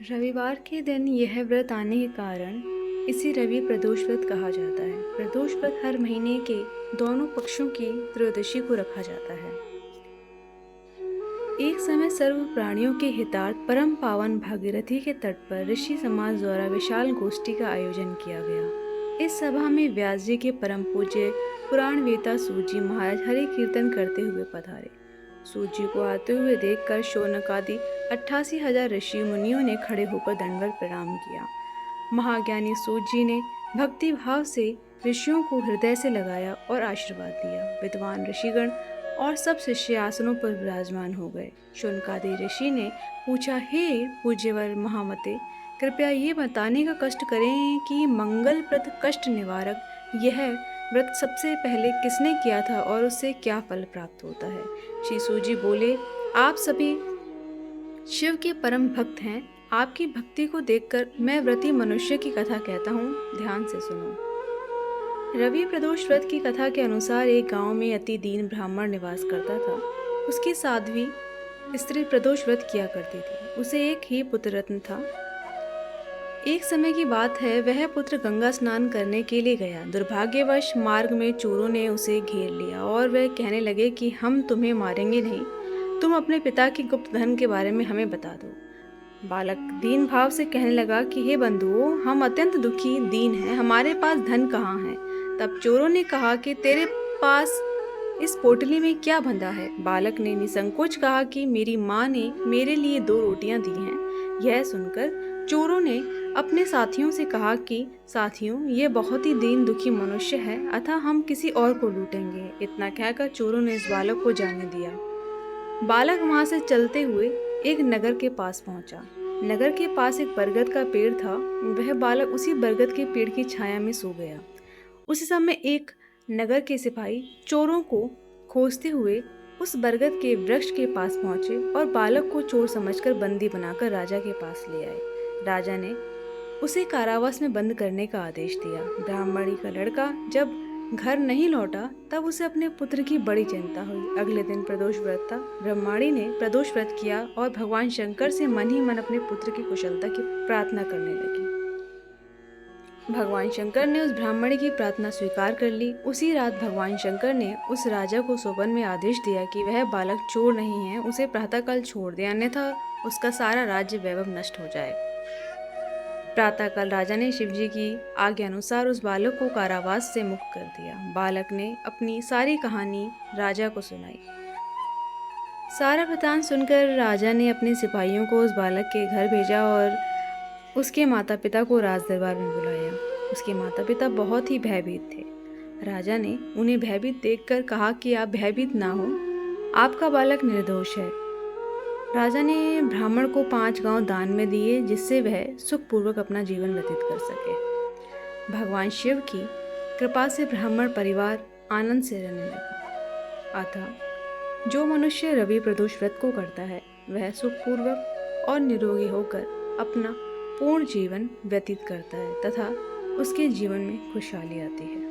रविवार के दिन यह व्रत आने के कारण इसे रवि प्रदोष व्रत कहा जाता है। प्रदोष व्रत हर महीने के दोनों पक्षों की त्रयोदशी को रखा जाता है। एक समय सर्व प्राणियों के हितार्थ परम पावन भागीरथी के तट पर ऋषि समाज द्वारा विशाल गोष्ठी का आयोजन किया गया। इस सभा में व्यास जी के परम पूज्य पुराण वेता सूत जी महाराज हरि कीर्तन करते हुए पधारे। सूत जी को आते हुए देखकर शौनकादि 88,000 ऋषि मुनियों ने खड़े होकर दंडवत प्रणाम किया। महाज्ञानी सूत जी ने भक्ति भाव से ऋषियों को हृदय से लगाया और आशीर्वाद दिया। विद्वान ऋषिगण और सब शिष्य आसनों पर विराजमान हो गए। शौनकादि ऋषि ने पूछा, हे पूज्यवर महामते, कृपया ये बताने का कष्ट करें कि मंगलप्रद कष्ट निवारक यह व्रत सबसे पहले किसने किया था और उससे क्या फल प्राप्त होता है। श्री सूत जी बोले, आप सभी शिव के परम भक्त हैं। आपकी भक्ति को देखकर मैं व्रती मनुष्य की कथा कहता हूँ, ध्यान से सुनो। रवि प्रदोष व्रत की कथा के अनुसार एक गांव में अति दीन ब्राह्मण निवास करता था। उसकी साध्वी स्त्री प्रदोष व्रत किया करती थी। उसे एक ही पुत्र रत्न था। एक समय की बात है, वह पुत्र गंगा स्नान करने के लिए गया। दुर्भाग्यवश मार्ग में चोरों ने उसे घेर लिया और वह कहने लगे कि हम तुम्हें मारेंगे नहीं, तुम अपने पिता के गुप्त धन के बारे में हमें बता दो। बालक दीन भाव से कहने लगा कि हे बंधुओं, हम अत्यंत दुखी दीन हैं, हमारे पास धन कहाँ है। तब चोरों ने कहा कि तेरे पास इस पोटली में क्या बंधा है। बालक ने निसंकोच कहा कि मेरी माँ ने मेरे लिए 2 रोटियां दी हैं। यह सुनकर चोरों ने अपने साथियों से कहा कि साथियों, ये बहुत ही दीन दुखी मनुष्य है, अतः हम किसी और को लूटेंगे। इतना कहकर चोरों ने इस बालक को जाने दिया। बालक वहां से चलते हुए एक नगर के पास पहुंचा। नगर के पास एक बरगद का पेड़ था। वह बालक उसी बरगद के पेड़ की छाया में सो गया। उसी समय एक नगर के सिपाही चोरों को खोजते हुए उस बरगद के वृक्ष के पास पहुंचे और बालक को चोर समझकर बंदी बनाकर राजा के पास ले आए। राजा ने उसे कारावास में बंद करने का आदेश दिया। ब्राह्मणी का लड़का जब घर नहीं लौटा तब उसे अपने पुत्र की बड़ी चिंता हुई। अगले दिन प्रदोष व्रत था। ब्रह्माणी ने प्रदोष व्रत किया और भगवान शंकर से मन ही मन अपने पुत्र की कुशलता की प्रार्थना करने लगी। भगवान शंकर ने उस ब्राह्मणी की प्रार्थना स्वीकार कर ली। उसी रात भगवान शंकर ने उस राजा को स्वप्न में आदेश दिया कि वह बालक चोर नहीं है, उसे प्रातःकाल छोड़ दे, अन्यथा उसका सारा राज्य वैभव नष्ट हो जाए। प्रातःकाल राजा ने शिवजी की आज्ञा अनुसार उस बालक को कारावास से मुक्त कर दिया। बालक ने अपनी सारी कहानी राजा को सुनाई। सारा वृतांत सुनकर राजा ने अपने सिपाहियों को उस बालक के घर भेजा और उसके माता पिता को राज दरबार में बुलाया। उसके माता पिता बहुत ही भयभीत थे। राजा ने उन्हें भयभीत देखकर कहा कि आप भयभीत ना हो, आपका बालक निर्दोष है। राजा ने ब्राह्मण को 5 गांव दान में दिए, जिससे वह सुखपूर्वक अपना जीवन व्यतीत कर सके। भगवान शिव की कृपा से ब्राह्मण परिवार आनंद से रहने लगा। अतः जो मनुष्य रवि प्रदोष व्रत को करता है, वह सुखपूर्वक और निरोगी होकर अपना पूर्ण जीवन व्यतीत करता है तथा उसके जीवन में खुशहाली आती है।